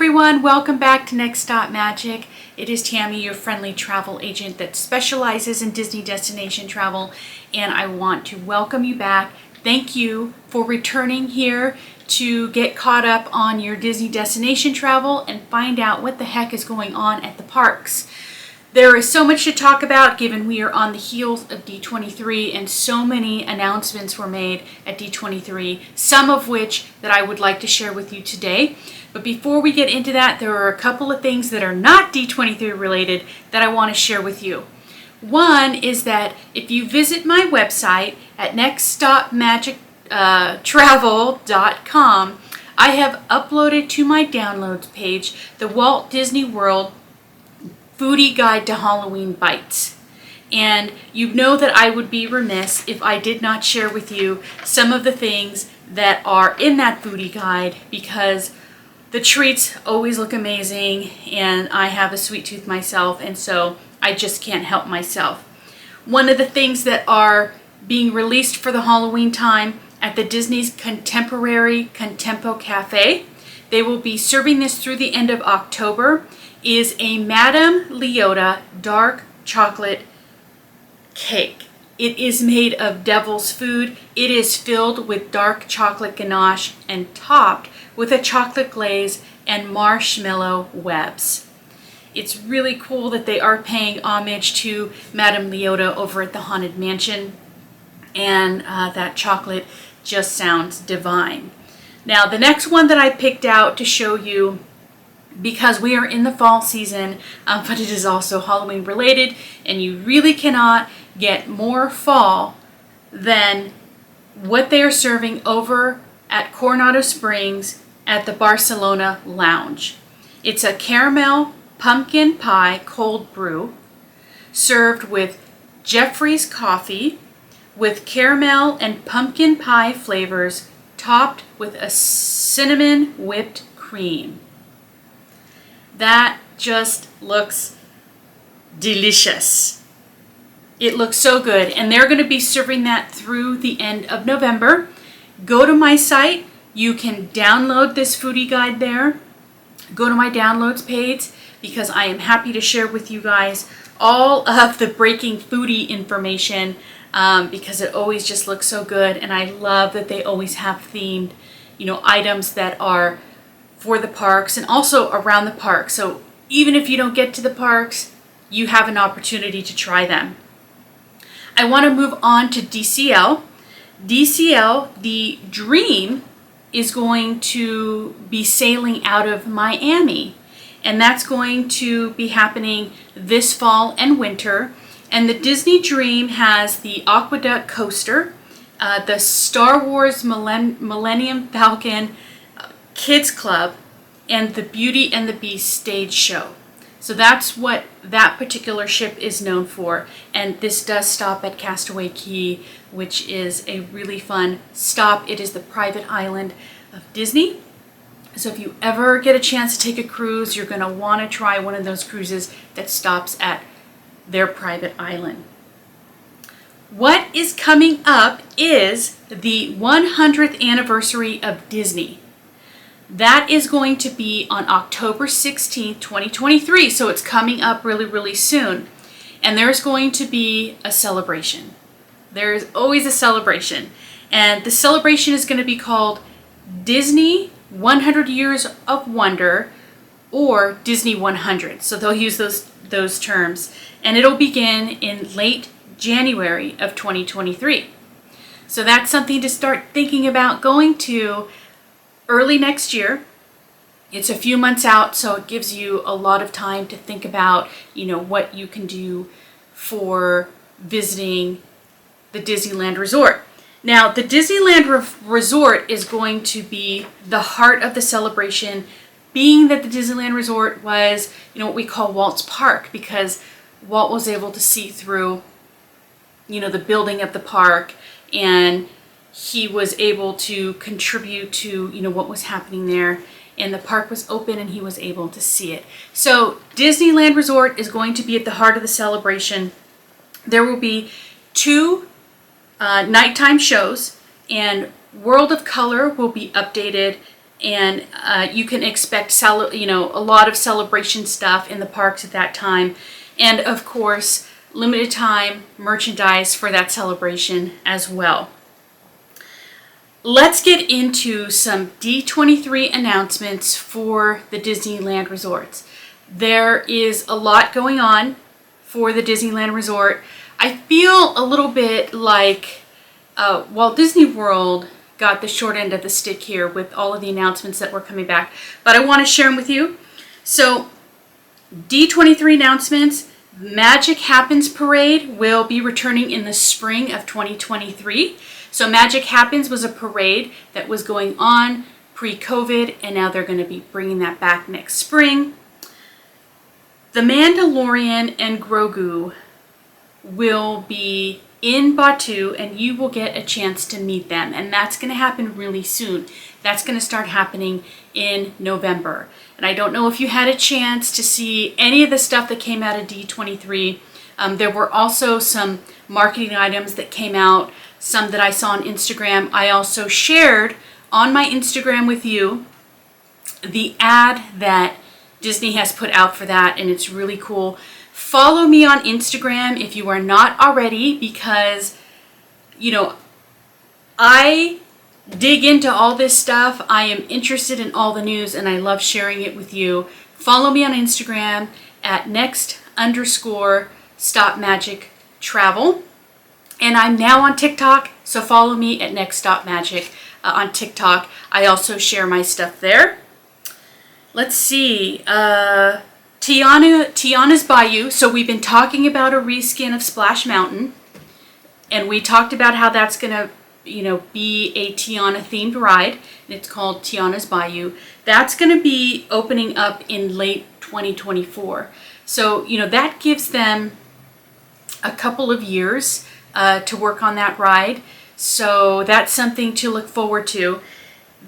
everyone, welcome back to Next Stop Magic. It is Tammy, your friendly travel agent that specializes in Disney destination travel, and I want to welcome you back. Thank you for returning here to get caught up on your Disney destination travel and find out what the heck is going on at the parks. There is so much to talk about given we are on the heels of D23 and so many announcements were made at D23, some of which that I would like to share with you today. But before we get into that, there are a couple of things that are not D23 related that I want to share with you. One is that if you visit my website at nextstopmagictravel.com, I have uploaded to my downloads page the Walt Disney World Foodie Guide to Halloween Bites. And you know that I would be remiss if I did not share with you some of the things that are in that foodie guide, because the treats always look amazing and I have a sweet tooth myself, and so I just can't help myself. One of the things that are being released for the Halloween time at the Disney's Contemporary Contempo Cafe, they will be serving this through the end of October, is a Madame Leota dark chocolate cake. It is made of devil's food. It is filled with dark chocolate ganache and topped with a chocolate glaze and marshmallow webs. It's really cool that they are paying homage to Madame Leota over at the Haunted Mansion, and that chocolate just sounds divine. Now, the next one that I picked out to show you, because we are in the fall season, but it is also Halloween related, and you really cannot get more fall than what they are serving over at Coronado Springs at the Barcelona Lounge. It's a caramel pumpkin pie cold brew served with Jeffrey's coffee with caramel and pumpkin pie flavors topped with a cinnamon whipped cream. That just looks delicious. It looks so good, and they're going to be serving that through the end of November. Go to my site. You can download this foodie guide there. Go to my downloads page, because I am happy to share with you guys all of the breaking foodie information, because it always just looks so good, and I love that they always have themed, items that are for the parks and also around the park. So even if you don't get to the parks, you have an opportunity to try them. I want to move on to DCL. DCL, the Dream, is going to be sailing out of Miami, and that's going to be happening this fall and winter. And the Disney Dream has the Aqueduct Coaster, the Star Wars Millennium Falcon Kids Club, and the Beauty and the Beast stage show. So that's what that particular ship is known for. And this does stop at Castaway Cay, which is a really fun stop. It is the private island of Disney. So if you ever get a chance to take a cruise, you're going to want to try one of those cruises that stops at their private island. What is coming up is the 100th anniversary of Disney. That is going to be on October 16th, 2023, so it's coming up really, really soon. And there's going to be a celebration. There's always a celebration. And the celebration is going to be called Disney 100 Years of Wonder, or Disney 100. So they'll use those terms. And it'll begin in late January of 2023. So that's something to start thinking about going to early next year. It's a few months out, so it gives you a lot of time to think about, what you can do for visiting the Disneyland Resort. Now, the Disneyland Resort is going to be the heart of the celebration, being that the Disneyland Resort was, what we call Walt's Park, because Walt was able to see through, the building of the park, and he was able to contribute to, what was happening there, and the park was open and he was able to see it. So Disneyland Resort is going to be at the heart of the celebration. There will be 2 nighttime shows, and World of Color will be updated and you can expect a lot of celebration stuff in the parks at that time, and of course limited time merchandise for that celebration as well. Let's get into some D23 announcements for the Disneyland resorts. There is a lot going on for the Disneyland resort. I feel a little bit like Walt Disney World got the short end of the stick here with all of the announcements that were coming back, but I want to share them with you. So D23 announcements: Magic Happens Parade will be returning in the spring of 2023. So Magic Happens was a parade that was going on pre-COVID, and now they're going to be bringing that back next spring. The Mandalorian and Grogu will be in Batu, and you will get a chance to meet them, and that's going to happen really soon. That's going to start happening in November. And I don't know if you had a chance to see any of the stuff that came out of D23. There were also some marketing items that came out, some that I saw on Instagram. I also shared on my Instagram with you the ad that Disney has put out for that, and it's really cool. Follow me on Instagram if you are not already, because, I dig into all this stuff. I am interested in all the news, and I love sharing it with you. Follow me on Instagram at next_stopmagictravel. And I'm now on TikTok, so follow me at nextstopmagic on TikTok. I also share my stuff there. Let's see. Tiana's Bayou. So we've been talking about a reskin of Splash Mountain, and we talked about how that's going to, be a Tiana themed ride, and it's called Tiana's Bayou. That's going to be opening up in late 2024. So, that gives them a couple of years to work on that ride. So that's something to look forward to.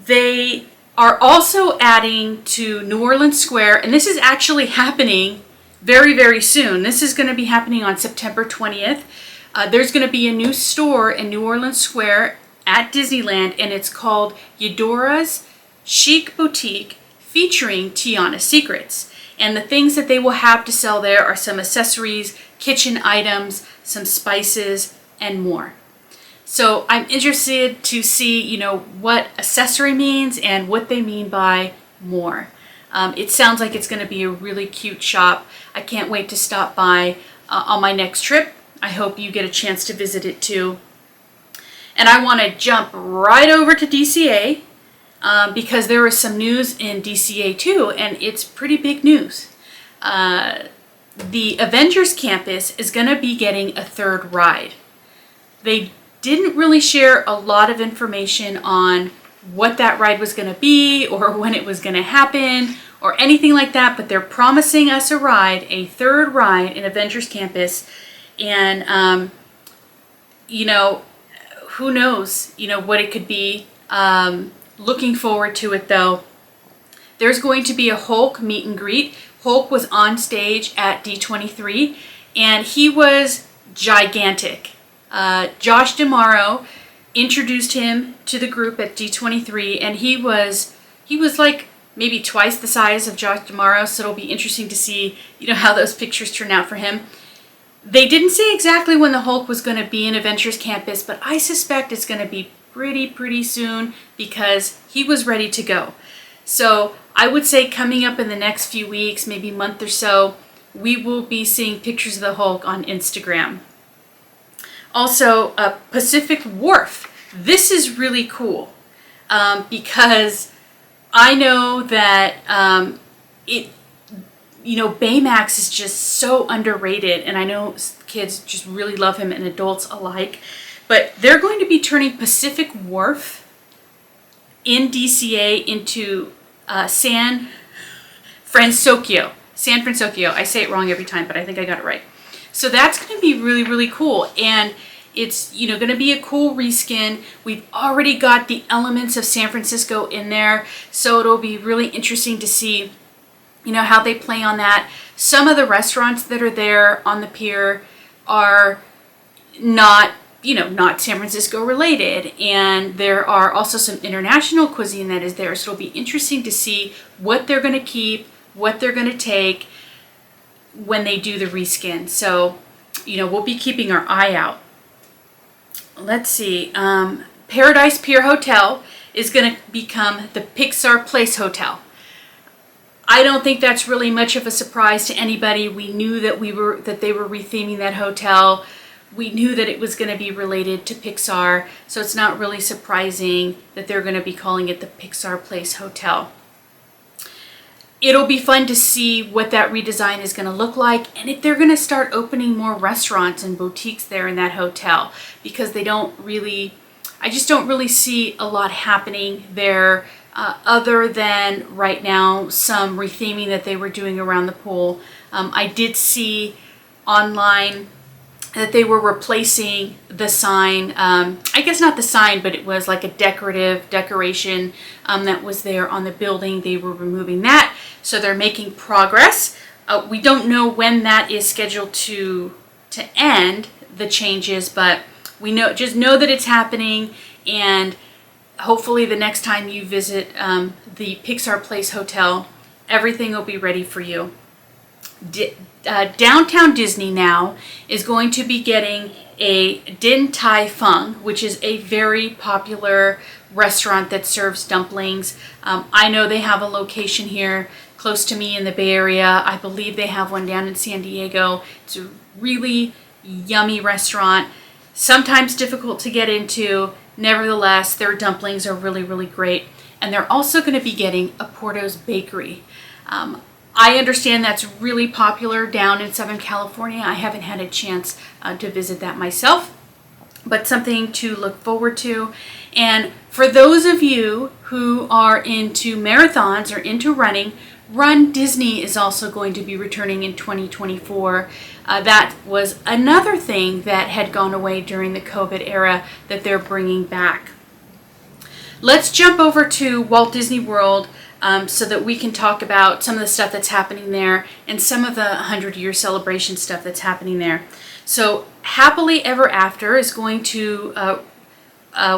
They are also adding to New Orleans Square, and this is actually happening very, very soon. This is going to be happening on September 20th. There's going to be a new store in New Orleans Square at Disneyland, and it's called Eudora's Chic Boutique, featuring Tiana Secrets. And the things that they will have to sell there are some accessories, kitchen items, some spices, and more. So I'm interested to see, what accessory means and what they mean by more. It sounds like it's going to be a really cute shop. I can't wait to stop by on my next trip. I hope you get a chance to visit it too. And I want to jump right over to DCA because there is some news in DCA too, and it's pretty big news. The Avengers Campus is going to be getting a third ride. They didn't really share a lot of information on what that ride was going to be or when it was going to happen or anything like that, but they're promising us a third ride in Avengers Campus. And, who knows, what it could be. Looking forward to it though. There's going to be a Hulk meet and greet. Hulk was on stage at D23, and he was gigantic. Josh DeMauro introduced him to the group at D23, and he was like maybe twice the size of Josh DeMauro, so it'll be interesting to see, how those pictures turn out for him. They didn't say exactly when the Hulk was going to be in Adventures Campus, but I suspect it's going to be pretty soon because he was ready to go. So I would say coming up in the next few weeks, maybe month or so, we will be seeing pictures of the Hulk on Instagram. Also, Pacific Wharf. This is really cool because I know that Baymax is just so underrated, and I know kids just really love him and adults alike. But they're going to be turning Pacific Wharf in DCA into San Francisco. I say it wrong every time, but I think I got it right. So that's going to be really cool, and it's going to be a cool reskin. We've already got the elements of San Francisco in there, so it'll be really interesting to see how they play on that. Some of the restaurants that are there on the pier are not not San Francisco related. And there are also some international cuisine that is there. So it'll be interesting to see what they're going to keep, what they're going to take when they do the reskin. So, we'll be keeping our eye out. Let's see. Paradise Pier Hotel is going to become the Pixar Place Hotel. I don't think that's really much of a surprise to anybody. We knew that they were retheming that hotel. We knew that it was going to be related to Pixar, so it's not really surprising that they're going to be calling it the Pixar Place Hotel. It'll be fun to see what that redesign is going to look like, and if they're going to start opening more restaurants and boutiques there in that hotel, because I just don't really see a lot happening there other than right now some retheming that they were doing around the pool. I did see online that they were replacing the sign. I guess not the sign, but it was like a decoration that was there on the building. They were removing that, so they're making progress. We don't know when that is scheduled to end, the changes, but just know that it's happening, and hopefully the next time you visit the Pixar Place Hotel, everything will be ready for you. Downtown Disney now is going to be getting a Din Tai Fung, which is a very popular restaurant that serves dumplings. I know they have a location here close to me in the Bay Area. I believe they have one down in San Diego. It's a really yummy restaurant, sometimes difficult to get into. Nevertheless, their dumplings are really, really great. And they're also going to be getting a Porto's Bakery. I understand that's really popular down in Southern California. I haven't had a chance to visit that myself, but something to look forward to. And for those of you who are into marathons or into running, Run Disney is also going to be returning in 2024. That was another thing that had gone away during the COVID era that they're bringing back. Let's jump over to Walt Disney World so that we can talk about some of the stuff that's happening there and some of the 100-year celebration stuff that's happening there. So Happily Ever After is going to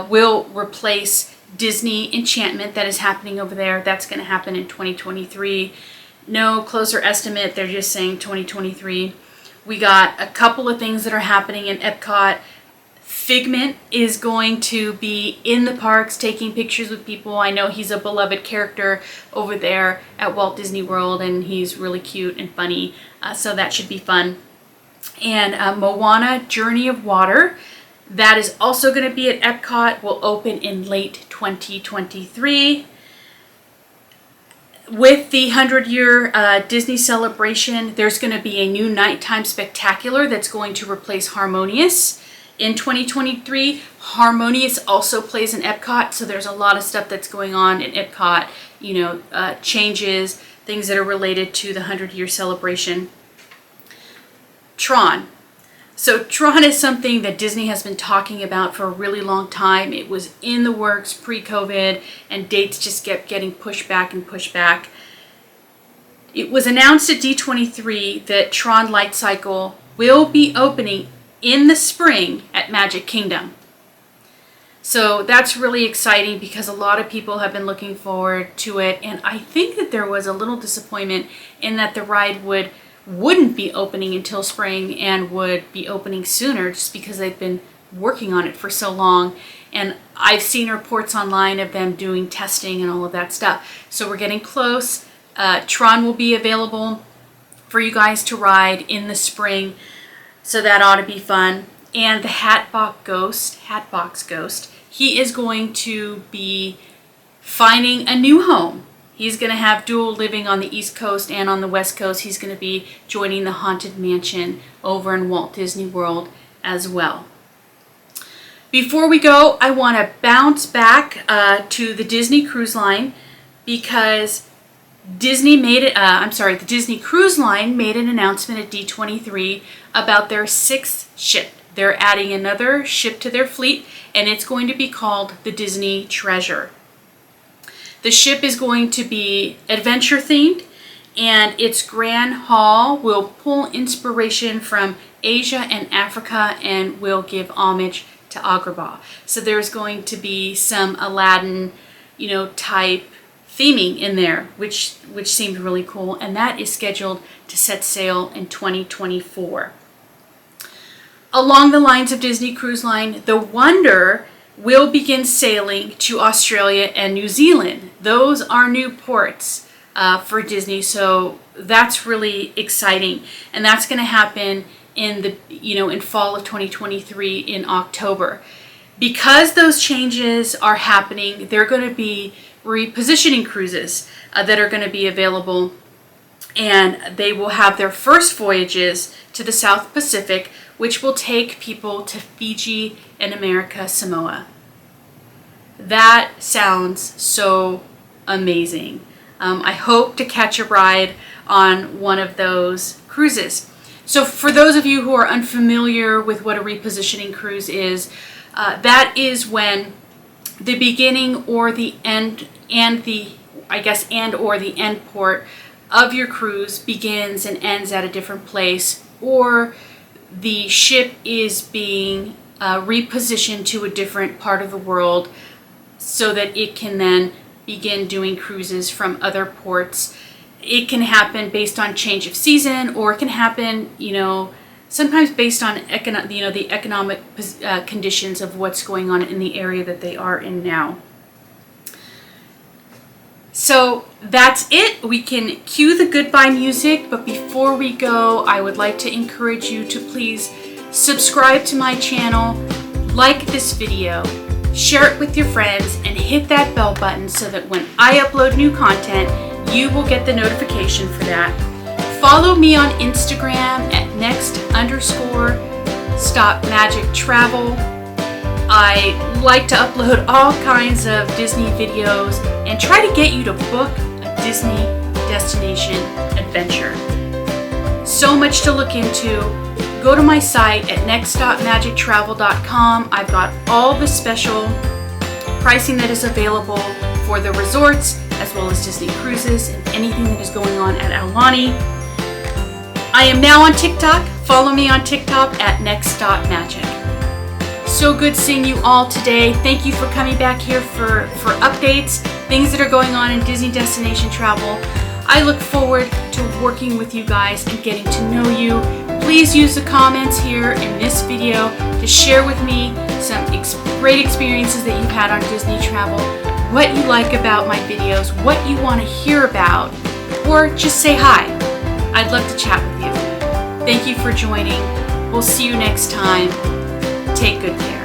will replace Disney Enchantment that is happening over there. That's going to happen in 2023. No closer estimate. They're just saying 2023. We got a couple of things that are happening in Epcot. Figment is going to be in the parks taking pictures with people. I know he's a beloved character over there at Walt Disney World, and he's really cute and funny, so that should be fun. And Moana Journey of Water, that is also going to be at Epcot, will open in late 2023. With the 100-year Disney celebration, there's going to be a new nighttime spectacular that's going to replace Harmonious in 2023. Harmonious also plays in Epcot, so there's a lot of stuff that's going on in Epcot, changes, things that are related to the 100-year celebration. Tron. So Tron is something that Disney has been talking about for a really long time. It was in the works pre-COVID, and dates just kept getting pushed back and pushed back. It was announced at D23 that Tron Light Cycle will be opening in the spring at Magic Kingdom. So that's really exciting because a lot of people have been looking forward to it, and I think that there was a little disappointment in that the ride wouldn't be opening until spring and would be opening sooner just because they've been working on it for so long. And I've seen reports online of them doing testing and all of that stuff. So we're getting close. Tron will be available for you guys to ride in the spring, so that ought to be fun. And the Hatbox Ghost, he is going to be finding a new home. He's going to have dual living on the East Coast and on the West Coast. He's going to be joining the Haunted Mansion over in Walt Disney World as well. Before we go, I want to bounce back to the Disney Cruise Line because the Disney Cruise Line made an announcement at D23 about their 6th ship. They're adding another ship to their fleet, and it's going to be called the Disney Treasure. The ship is going to be adventure themed, and its grand hall will pull inspiration from Asia and Africa and will give homage to Agrabah. So there's going to be some Aladdin, type theming in there, which seemed really cool, and that is scheduled to set sail in 2024. Along the lines of Disney Cruise Line, the Wonder will begin sailing to Australia and New Zealand. Those are new ports for Disney, so that's really exciting, and that's going to happen in in fall of 2023 in October. Because those changes are happening, they're going to be repositioning cruises that are going to be available, and they will have their first voyages to the South Pacific, which will take people to Fiji and America Samoa. That sounds so amazing. I hope to catch a ride on one of those cruises. So for those of you who are unfamiliar with what a repositioning cruise is, that is when the beginning or the end and the end port of your cruise begins and ends at a different place, or the ship is being repositioned to a different part of the world so that it can then begin doing cruises from other ports. It can happen based on change of season, or it can happen, sometimes based on the economic conditions of what's going on in the area that they are in now. So that's it. We can cue the goodbye music, but before we go, I would like to encourage you to please subscribe to my channel, like this video, share it with your friends, and hit that bell button so that when I upload new content, you will get the notification for that. Follow me on Instagram at next_stopmagictravel. I like to upload all kinds of Disney videos and try to get you to book a Disney destination adventure. So much to look into. Go to my site at next.magictravel.com. I've got all the special pricing that is available for the resorts as well as Disney cruises and anything that is going on at Aulani. I am now on TikTok. Follow me on TikTok at next.magic. So good seeing you all today. Thank you for coming back here for updates, things that are going on in Disney destination travel. I look forward to working with you guys and getting to know you. Please use the comments here in this video to share with me some great experiences that you've had on Disney travel, what you like about my videos, what you want to hear about, or just say hi. I'd love to chat with you. Thank you for joining. We'll see you next time. Take good care.